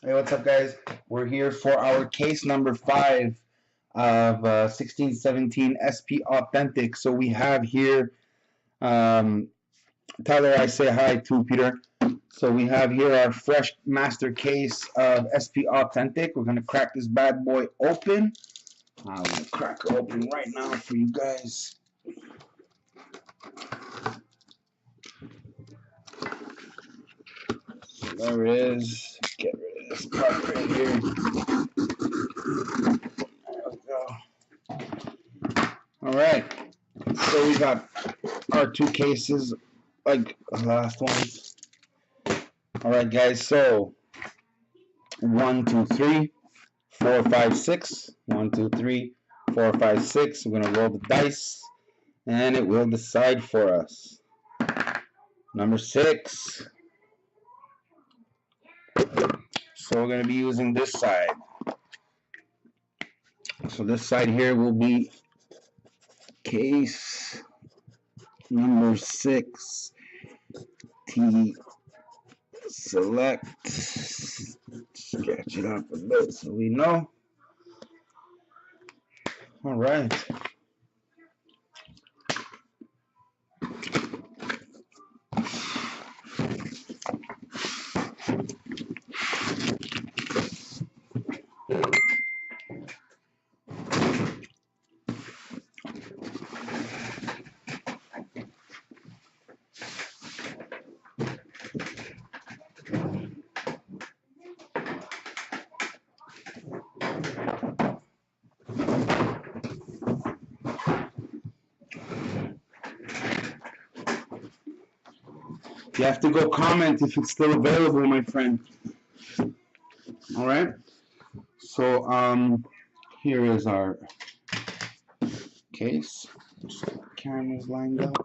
Hey, what's up, guys? We're here for our case number 5 of 1617 SP Authentic. So we have here, Tyler, I say hi to Peter. So we have here our fresh master case of SP Authentic. We're going to crack this bad boy open. I'm going to crack it open right now for you guys. So there it is. Get rid of this part right here. There we go. All right. So we got our two cases like the last one. All right, guys. So 1, 2, 3, 4, 5, 6. 1, 2, 3, 4, 5, 6. We're gonna roll the dice, and it will decide for us. Number 6. So we're gonna be using this side. So this side here will be case number 6. T select. Stretch it up a bit so we know. All right. You have to go comment if it's still available, my friend. All right. So here is our case. Just get the cameras lined up.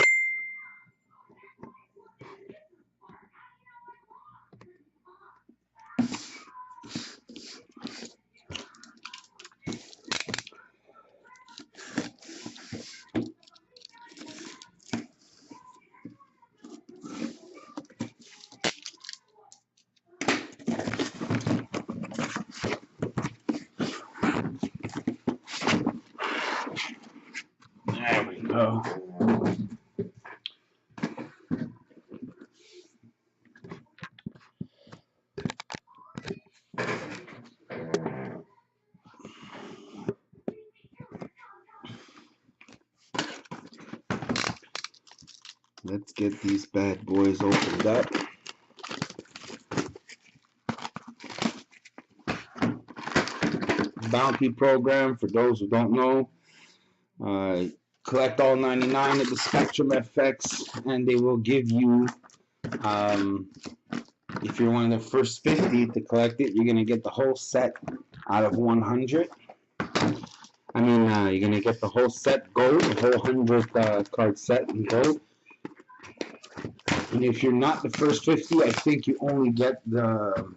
There we go. Let's get these bad boys opened up. Bounty program, for those who don't know, collect all 99 of the Spectrum FX, and they will give you, if you're one of the first 50 to collect it, you're going to get the whole set out of 100. I mean, you're going to get the whole set gold, the whole 100 card set in gold. And if you're not the first 50, I think you only get the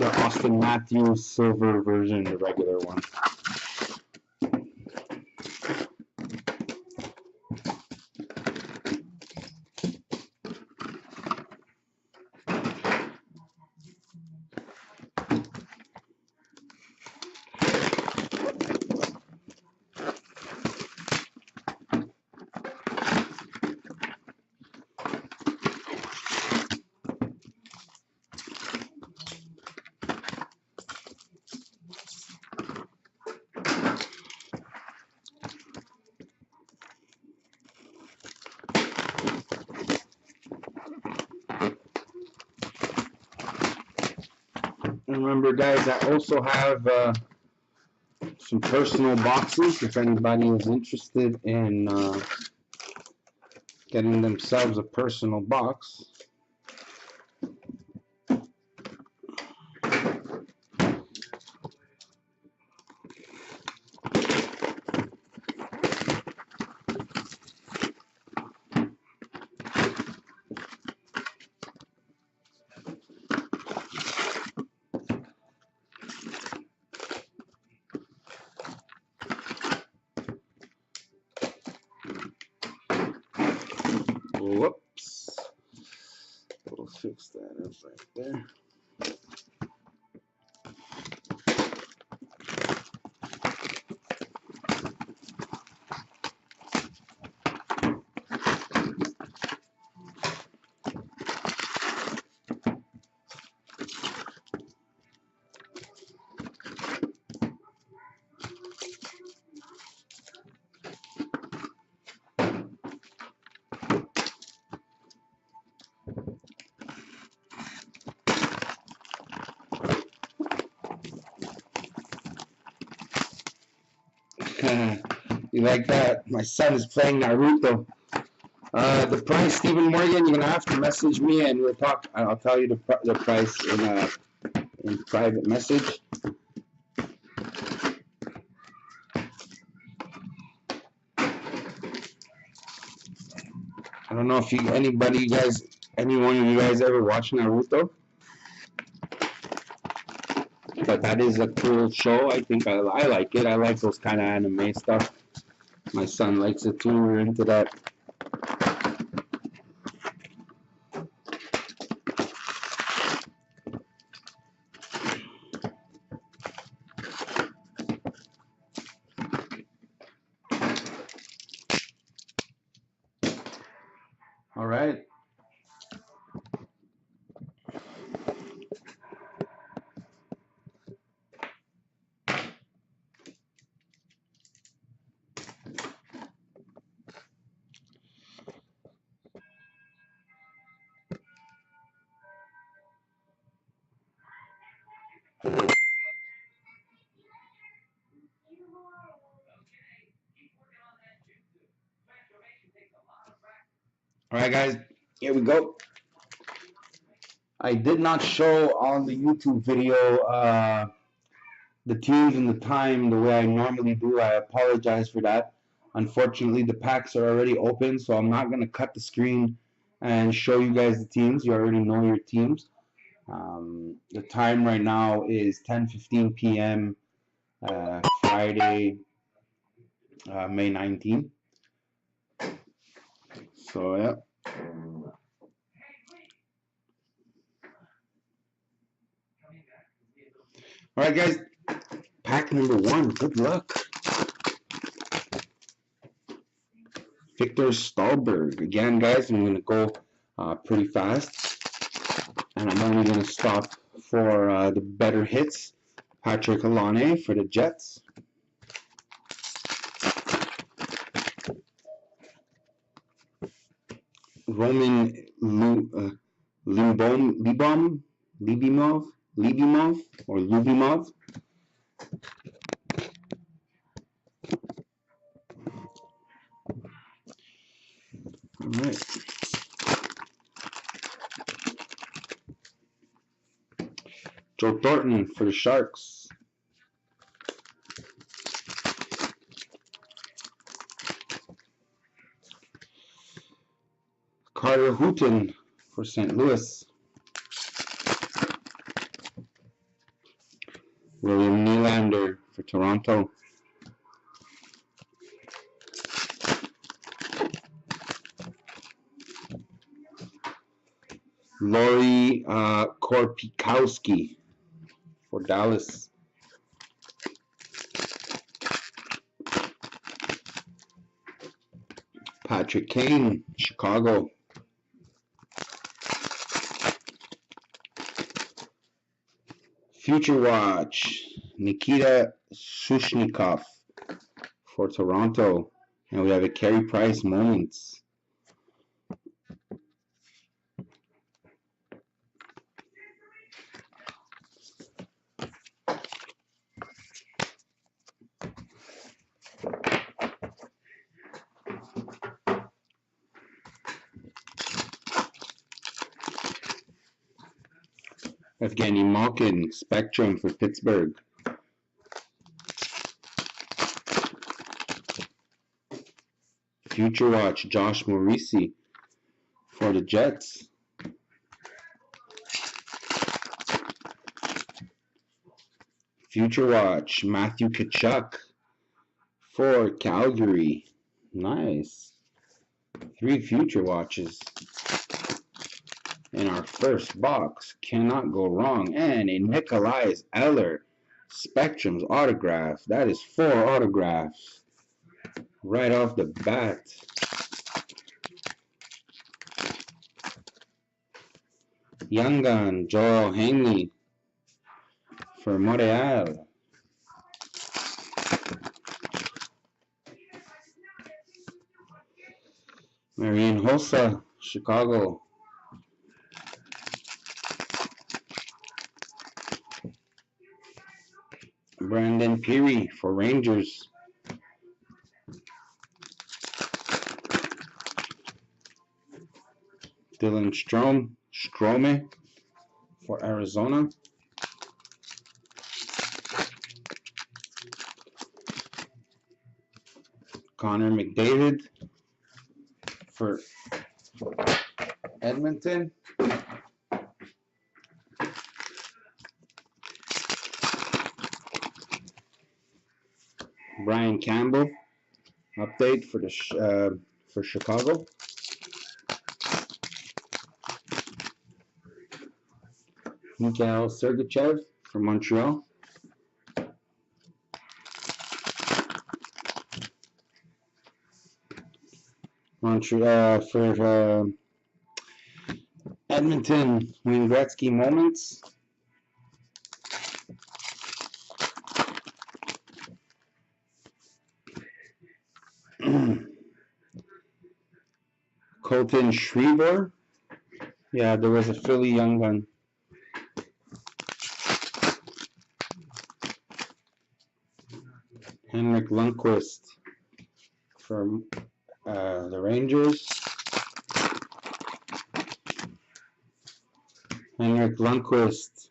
Austin Matthews silver version, the regular one. Remember, guys, I also have some personal boxes if anybody is interested in getting themselves a personal box. Whoops. We'll fix that up right there. You like that? My son is playing Naruto. The price, Stephen Morgan, you're gonna have to message me and we'll talk. I'll tell you the price in private message. I don't know if any one of you guys ever watch Naruto, but that is a cool show. I think I like it. I like those kind of anime stuff. My son likes it too. We're into that. All right. All right, guys, here we go. I did not show on the YouTube video the teams and the time the way I normally do. I apologize for that. Unfortunately, the packs are already open, so I'm not going to cut the screen and show you guys the teams. You already know your teams. The time right now is 10:15 p.m. Friday, May 19th. So, yeah. All right, guys. Pack number 1. Good luck. Victor Stahlberg. Again, guys, I'm going to go pretty fast. And I'm only going to stop for the better hits. Patrick Alane for the Jets. Roman Libimov or Lubimov. All right. Joe Thornton for the Sharks. Carter Hutton for St. Louis. William Nylander for Toronto. Lori Korpikowski for Dallas. Patrick Kane, Chicago. Future Watch, Nikita Sushnikov for Toronto. And we have a Carey Price Moments. Evgeny Malkin, Spectrum for Pittsburgh. Future Watch, Josh Morrissey for the Jets. Future Watch, Matthew Tkachuk for Calgary. Nice. 3 Future Watches. in our first box. Cannot go wrong. And a Nikolai Eller Spectrums autograph. That is 4 autographs right off the bat. Young Gun, Joel Hanley for Montreal. Marian Hossa, Chicago. Brandon Peary for Rangers. Dylan Strome for Arizona. Connor McDavid for Edmonton. Brian Campbell update for the for Chicago. Mikhail Sergachev for Montreal. Montreal for Edmonton, Wayne Gretzky moments. Colton Schlieber. Yeah, there was a Philly Young Gun. Henrik Lundqvist for the Rangers. Henrik Lundqvist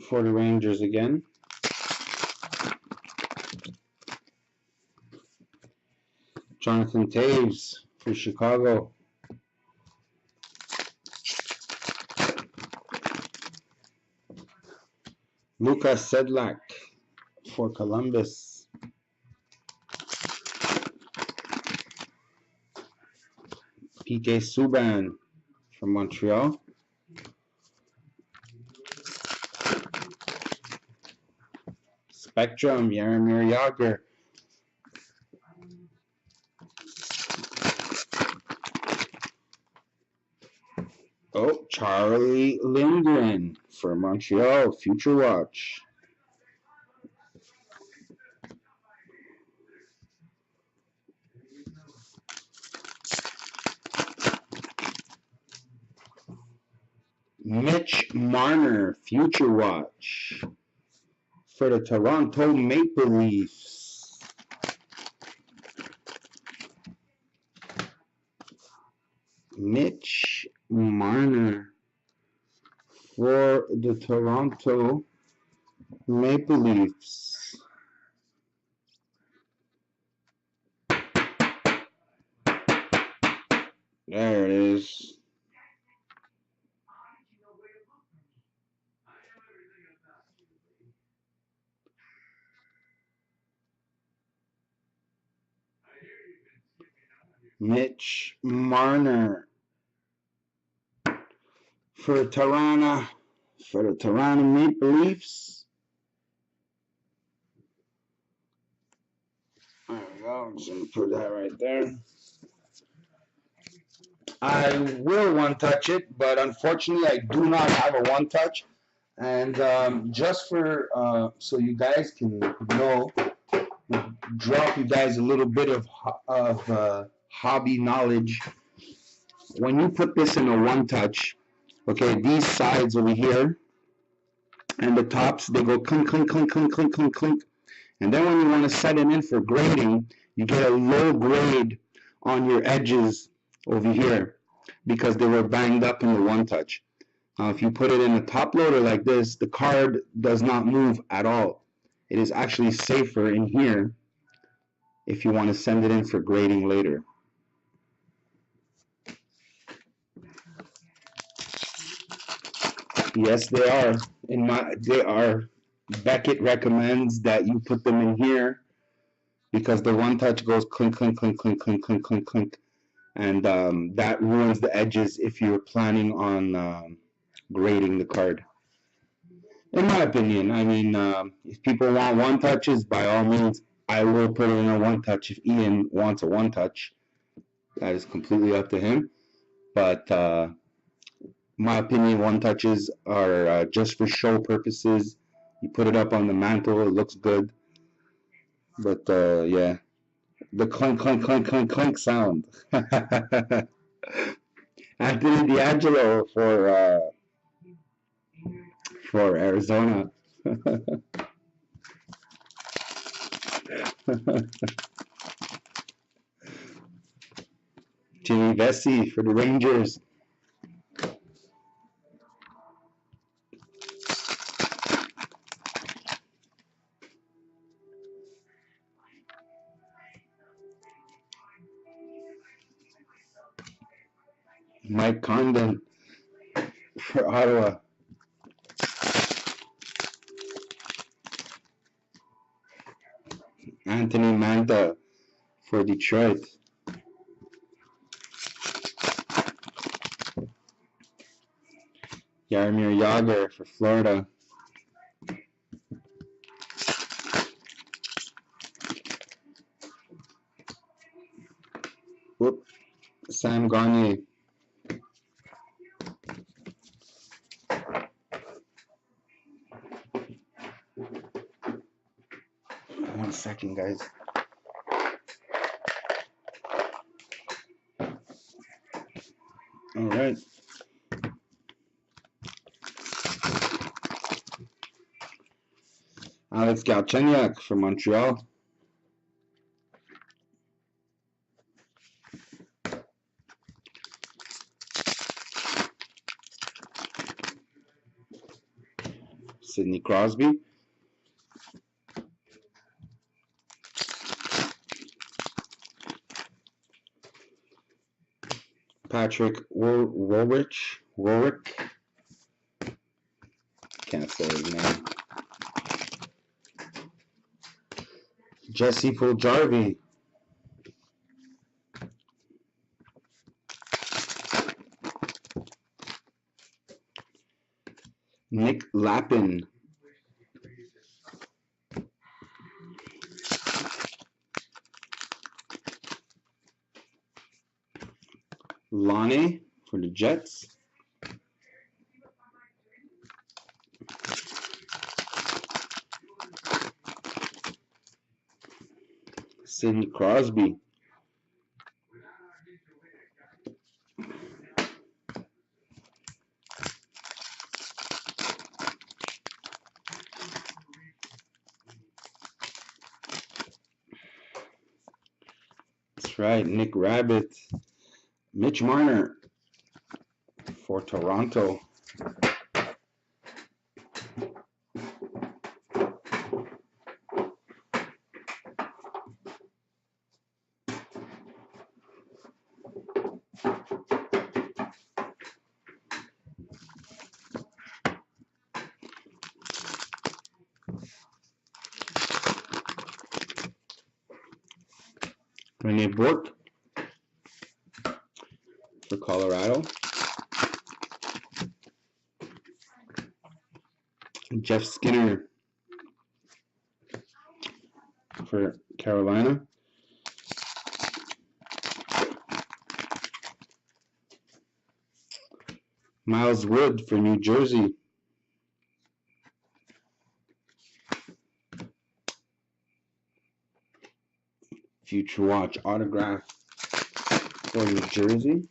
for the Rangers again. Jonathan Toews for Chicago. Lukas Sedlak for Columbus. PK Subban from Montreal. Spectrum, Jaromir Jagr. Oh, Charlie Lindgren for Montreal, Future Watch. Mitch Marner, Future Watch for the Toronto Maple Leafs. Mitch Marner for the Toronto Maple Leafs. There it is. Mitch Marner for the Toronto Maple Leafs. There we go. I'm just going to put that right there. I will one-touch it, but unfortunately I do not have a one-touch. And just for, so you guys can know, drop you guys a little bit of hobby knowledge. When you put this in a one-touch, okay, these sides over here and the tops, they go clink, clink, clink, clink, clink, clink, clink. And then when you want to set it in for grading, you get a low grade on your edges over here because they were banged up in the one-touch. If you put it in a top loader like this, the card does not move at all. It is actually safer in here if you want to send it in for grading later. Yes, they are. They are. Beckett recommends that you put them in here because the one touch goes clink, clink, clink, clink, clink, clink, clink, clink. and that ruins the edges if you're planning on grading the card. In my opinion, I mean, if people want one touches, by all means, I will put in a one touch. If Ian wants a one touch, that is completely up to him. But my opinion, one touches are just for show purposes. You put it up on the mantle, it looks good. But yeah, the clunk, clunk, clunk, clunk, clunk sound. Anthony D'Angelo for Arizona. Jimmy Vesey for the Rangers. Mike Condon for Ottawa. Anthony Manta for Detroit. Jaromir Jagr for Florida. Whoop. Sam Gagner. 1 second, guys. All right. Alex Galchenyuk for Montreal. Sidney Crosby. Patrick Warwick. Can't say his name. Jesse Puljujarvi. Nick Lappin. Lonnie for the Jets. Sidney Crosby. That's right, Nick Rabbit. Mitch Marner for Toronto. Rene Bourque for Colorado. Jeff Skinner for Carolina. Miles Wood for New Jersey. Future Watch autograph for New Jersey.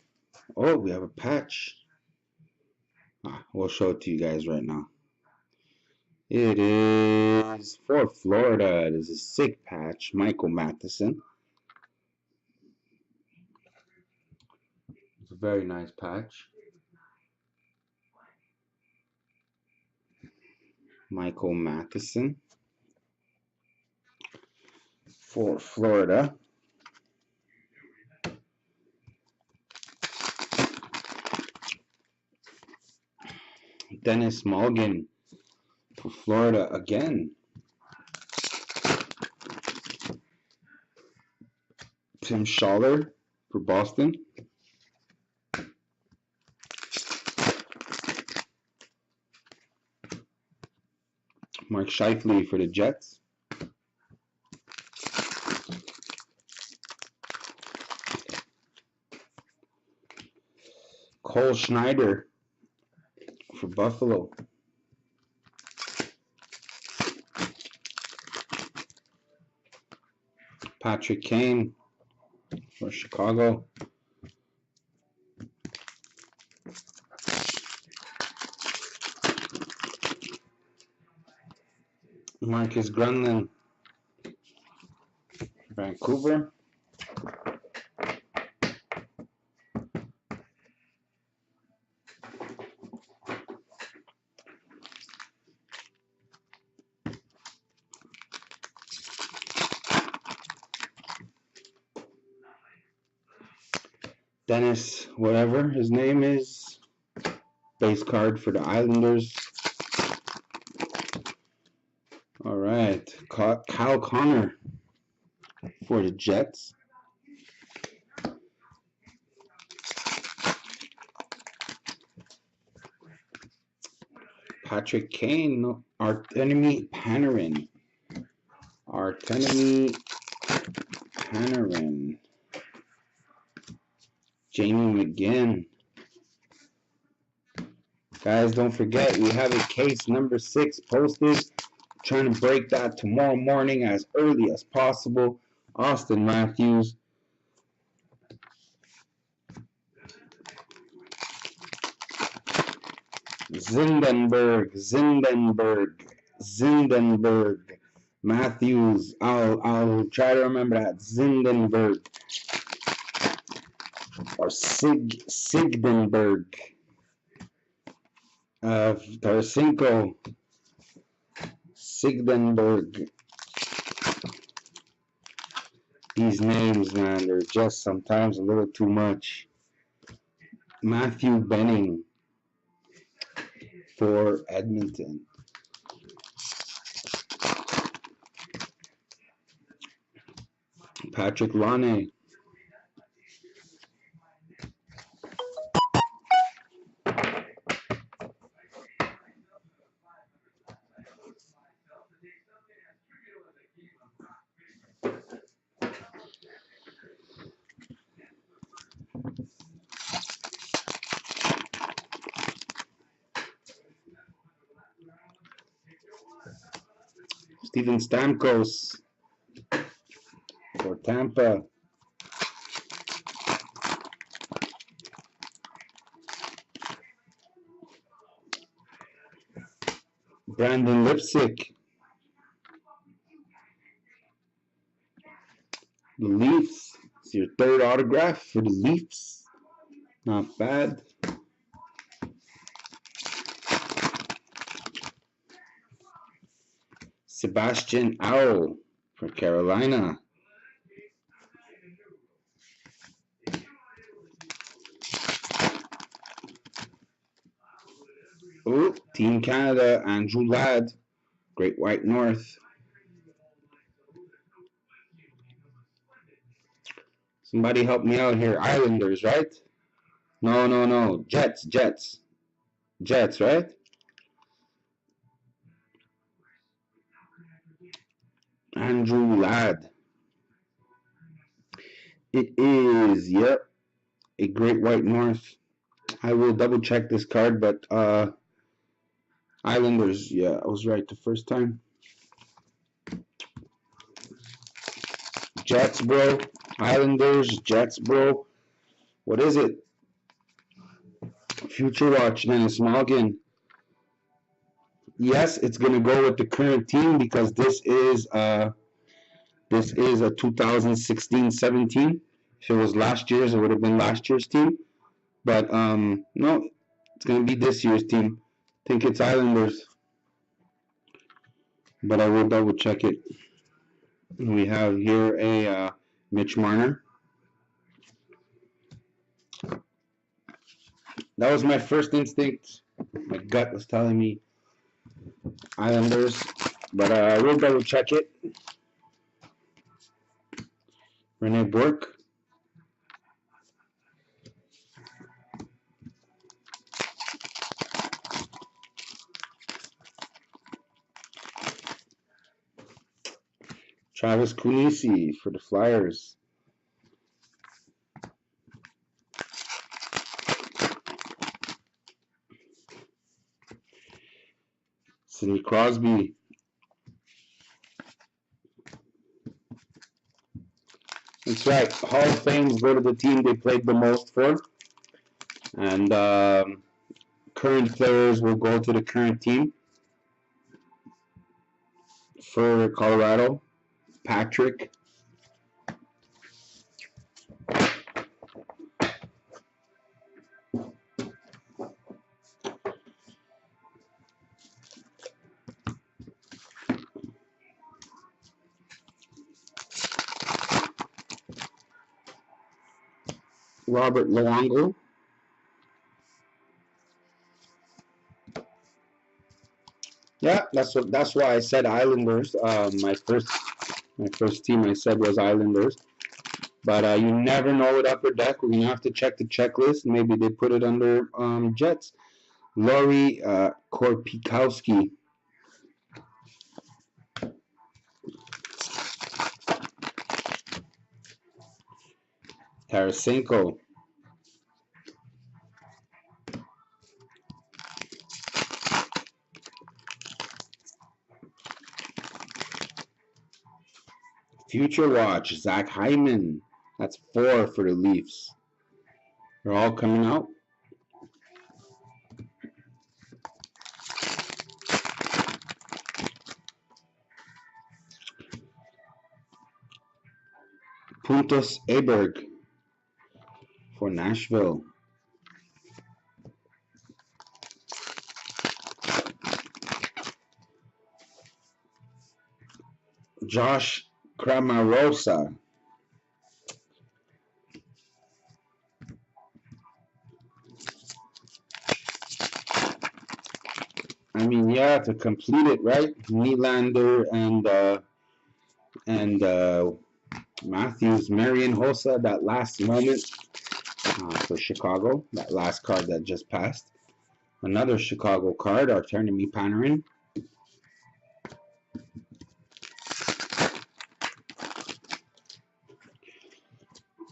Oh, we have a patch. We'll show it to you guys right now. It is for Florida. It is a sick patch. Michael Matheson. It's a very nice patch. Michael Matheson for Florida. Dennis Mulligan for Florida again. Tim Schaller for Boston. Mark Scheifele for the Jets. Cole Schneider for Buffalo. Patrick Kane for Chicago. Marcus Grunland, Vancouver. Dennis, whatever his name is, base card for the Islanders. All right, Kyle Connor for the Jets. Patrick Kane, Artemi Panarin. Jamie McGinn. Guys, don't forget, we have a case number 6 posted. Trying to break that tomorrow morning as early as possible. Austin Matthews. Zindenberg. Matthews. I'll try to remember that. Zindenberg. Or Sigdenberg. Tarasenko. Sigdenberg. These names, man, they're just sometimes a little too much. Matthew Benning for Edmonton. Patrick Laine. Steven Stamkos for Tampa. Brandon Lipsick. The Leafs. It's your 3rd autograph for the Leafs. Not bad. Sebastian Aho for Carolina. Oh, Team Canada, Andrew Ladd, Great White North. Somebody help me out here. Islanders, right? No. Jets, right? Andrew Ladd. It is, yep, a Great White North. I will double check this card, but Islanders, yeah, I was right the first time. Jets, bro. Islanders, Jets, bro. What is it? Future Watch, Dennis Malgin. Yes, it's gonna go with the current team because this is a 2016-17. If it was last year's, it would have been last year's team. But no, it's gonna be this year's team. I think it's Islanders, but I will double check it. We have here a Mitch Marner. That was my first instinct. My gut was telling me Islanders, but I will double check it. Rene Bourque Travis Kunisi for the Flyers. Sidney Crosby. That's right. Hall of Fames go to the team they played the most for. And current players will go to the current team. For Colorado, Patrick. Robert Luongo. Yeah, that's why I said Islanders. My first team I said was Islanders. But you never know with Upper Deck. We're gonna have to check the checklist. Maybe they put it under Jets. Laurie Korpikowski. Tarasenko. Future Watch, Zach Hyman. That's 4 for the Leafs. They're all coming out. Pontus Aberg for Nashville. Josh Cramarosa. I mean, yeah, to complete it, right? Nylander and Matthews, Marian Hossa, that last moment for Chicago, that last card that just passed. Another Chicago card, Artemi Panarin.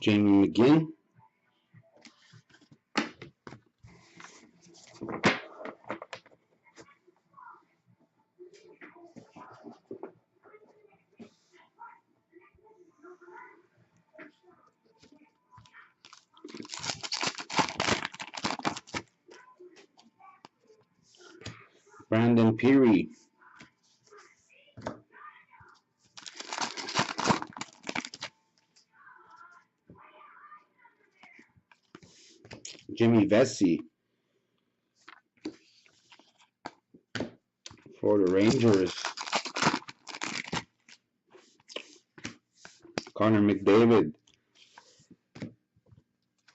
Jamie McGinn. Brandon Peary. Jimmy Vesey for the Rangers. Connor McDavid.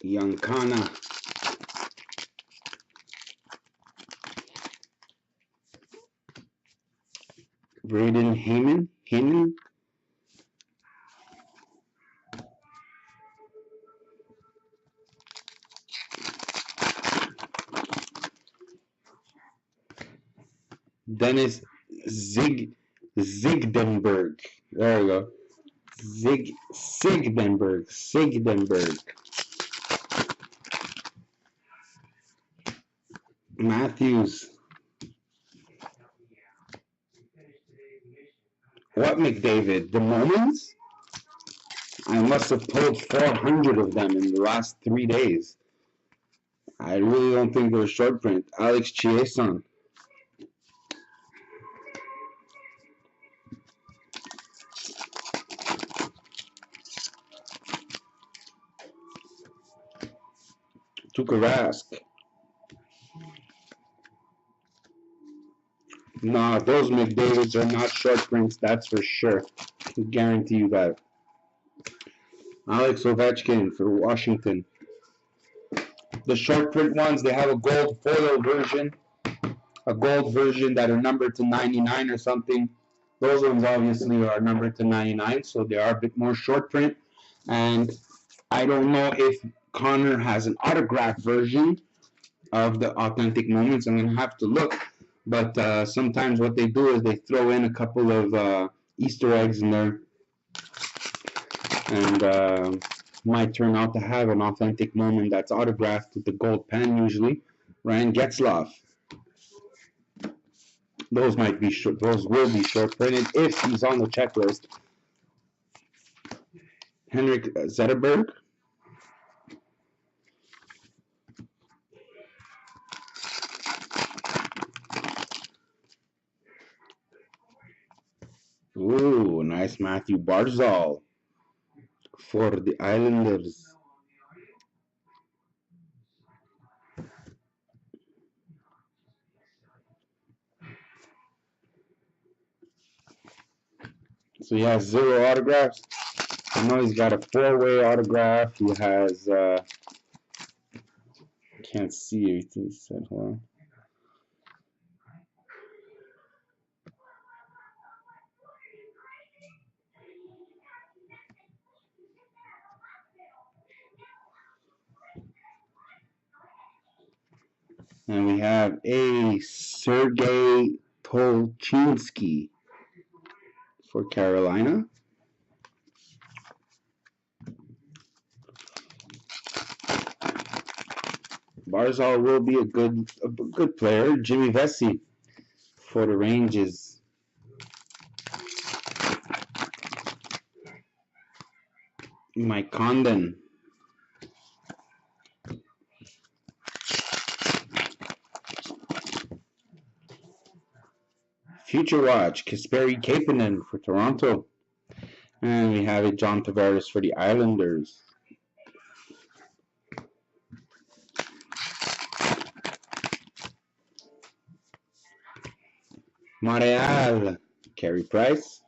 Yankana. Braden Heyman. Dennis Zigdenberg. There we go. Sigdenberg. Matthews. What McDavid? The moments? I must have pulled 400 of them in the last 3 days. I really don't think they're short print. Alex Chiasson. Tuukka Rask. No, those McDavids are not short prints, that's for sure. I can guarantee you that. Alex Ovechkin for Washington. The short print ones, they have a gold foil version. A gold version that are numbered to 99 or something. Those ones obviously are numbered to 99, so they are a bit more short print. And I don't know if Connor has an autograph version of the authentic moments. I'm going to have to look. But sometimes what they do is they throw in a couple of Easter eggs in there and might turn out to have an authentic moment that's autographed with the gold pen usually. Ryan Getzlaf. Those might be short. Those will be short printed if he's on the checklist. Henrik Zetterberg. Ooh, nice Matthew Barzal for the Islanders. So he has 0 autographs. I know he's got a 4-way autograph. He has, can't see everything he said. Hold on. And we have a Sergei Tolchinsky for Carolina. Barzal will be a good player. Jimmy Vesey for the Rangers. Mike Condon. Future Watch, Kasperi Kapanen for Toronto. And we have a John Tavares for the Islanders. Montreal, Carey Price.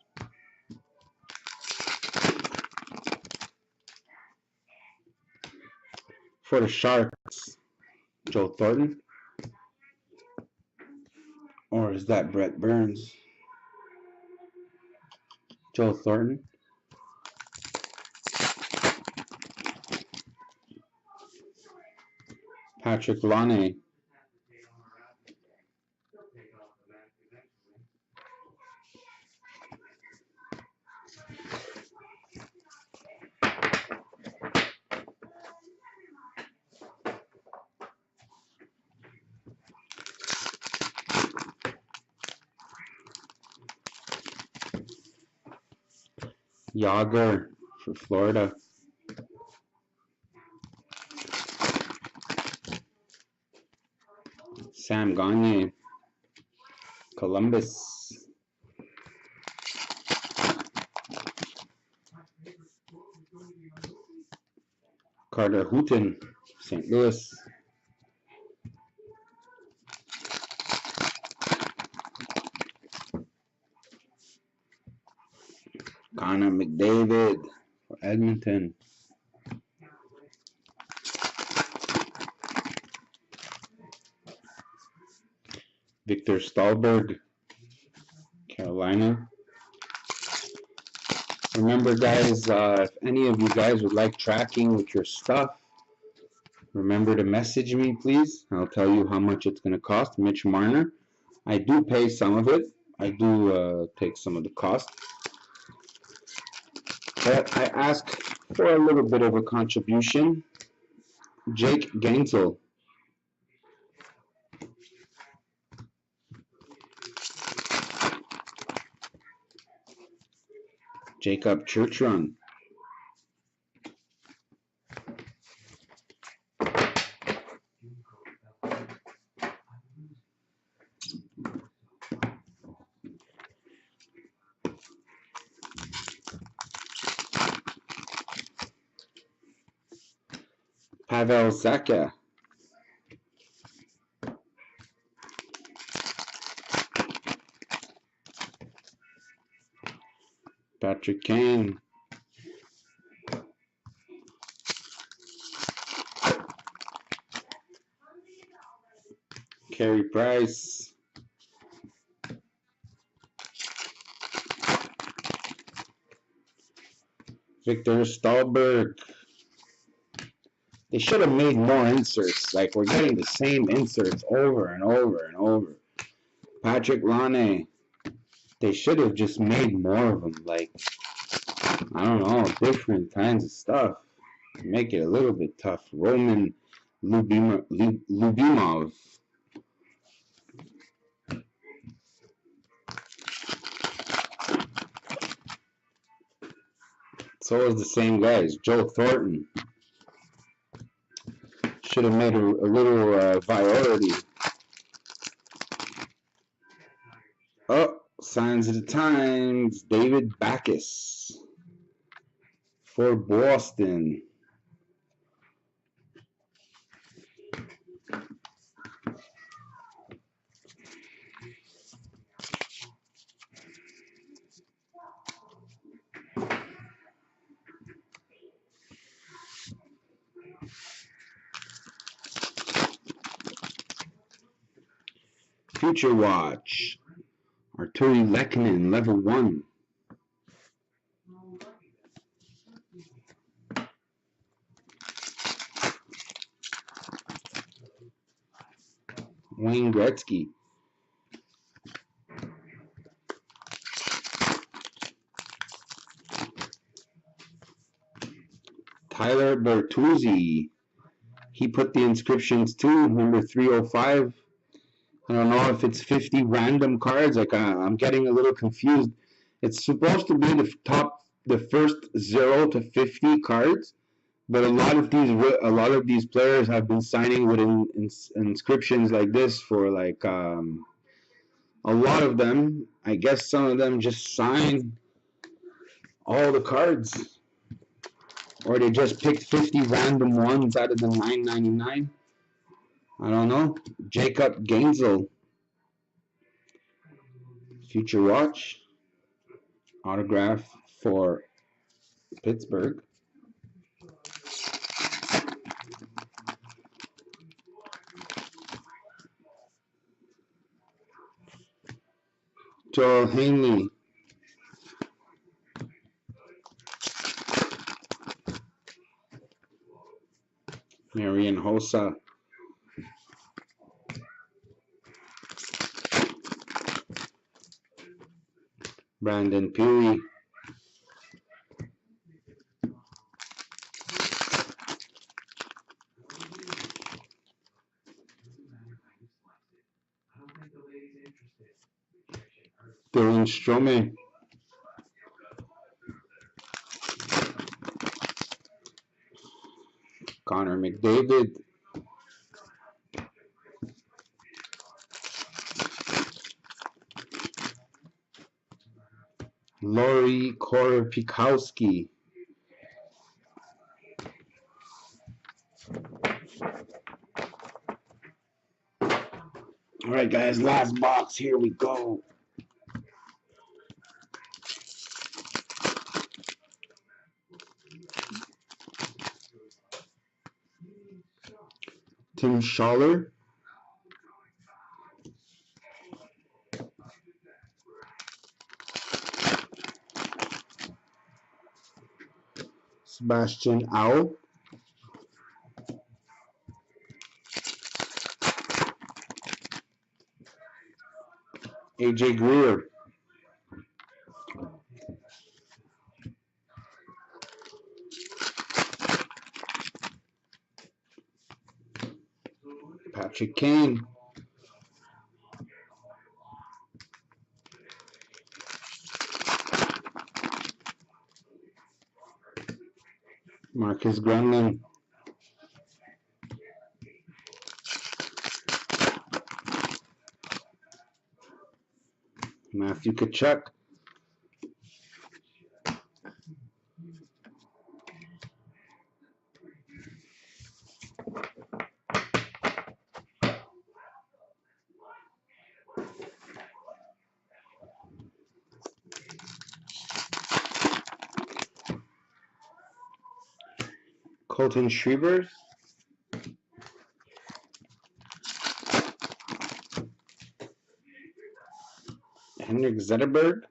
For the Sharks, Joe Thornton. Or is that Brett Burns? Joe Thornton. Patrick Laine. Yager for Florida. Sam Gagner, Columbus. Carter Hutton, St. Louis. Connor McDavid for Edmonton. Victor Stahlberg, Carolina. Remember, guys, if any of you guys would like tracking with your stuff, remember to message me, please. I'll tell you how much it's going to cost. Mitch Marner. I do pay some of it. I do take some of the cost. But I ask for a little bit of a contribution. Jake Gensel. Jacob Churchron. Pavel Zacha. Patrick Kane. Carey Price. Victor Stahlberg. They should have made more inserts. Like, we're getting the same inserts over and over and over. Patrick Laine. They should have just made more of them. Like, I don't know, different kinds of stuff. Make it a little bit tough. Roman Lubimov. So is the same guys. Joe Thornton. Should have made a little priority. Oh, signs of the times. David Backus for Boston. Future Watch. Arturi Lehkonen, level 1. Wayne Gretzky. Tyler Bertuzzi. He put the inscriptions too, number 305. I don't know if it's 50 random cards. Like I'm getting a little confused. It's supposed to be the first 0 to 50 cards, but a lot of these players have been signing with inscriptions like this for like a lot of them. I guess some of them just sign all the cards, or they just picked 50 random ones out of the 999. I don't know. Jacob Gainsel. Future Watch. Autograph for Pittsburgh. Joel Hanley. Marian Hossa. Brandon Peary. Dylan Strome. Connor McDavid. Lori Korpikowski. All right, guys, last box. Here we go. Tim Schaller. Sebastian Aho. AJ Greer. Patrick Kane. Marcus Granlund. Matthew Tkachuk. Colton Schrieber. Henrik Zetterberg.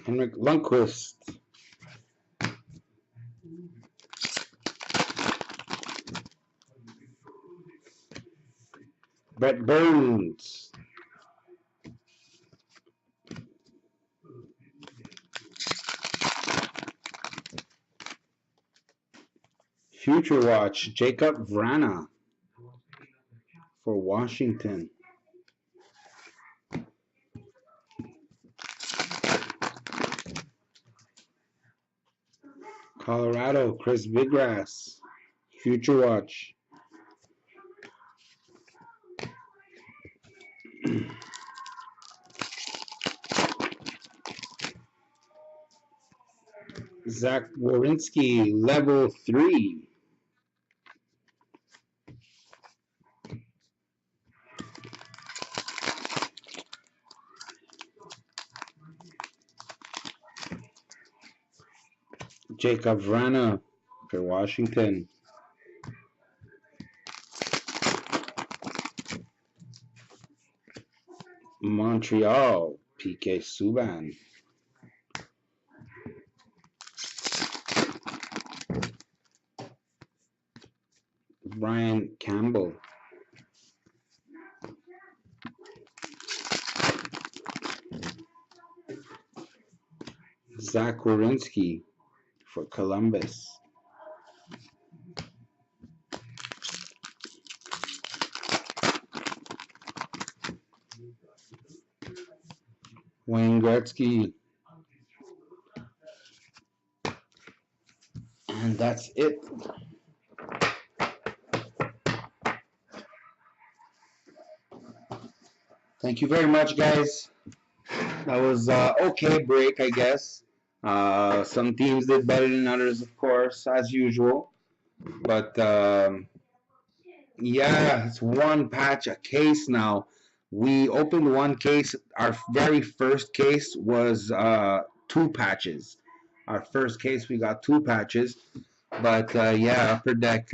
Henrik Lundqvist. Brett Burns. Future Watch, Jacob Vrana for Washington. Colorado, Chris Biggrass, Future Watch. Zach Werenski, level 3. Jacob Vrana for Washington. Montreal, PK Subban. Brian Campbell. Zach Werenski for Columbus. Wayne Gretzky. And that's it. Thank you very much, guys. That was okay break, I guess. Some teams did better than others, of course, as usual. But yeah, it's one patch a case now. We opened one case. Our very first case was 2 patches. Our first case, we got 2 patches. But yeah, Upper Deck,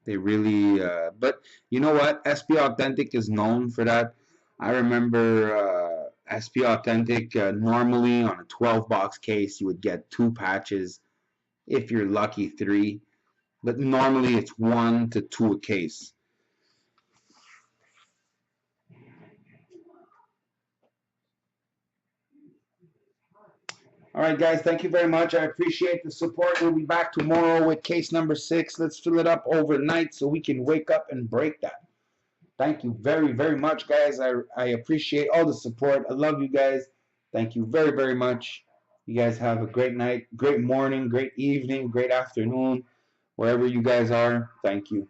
they really. But you know what? SP Authentic is known for that. I remember SP Authentic, normally on a 12-box case, you would get 2 patches. If you're lucky, 3. But normally it's 1 to 2 a case. All right, guys, thank you very much. I appreciate the support. We'll be back tomorrow with case number 6. Let's fill it up overnight so we can wake up and break that. Thank you very, very much, guys. I appreciate all the support. I love you guys. Thank you very, very much. You guys have a great night, great morning, great evening, great afternoon, wherever you guys are. Thank you.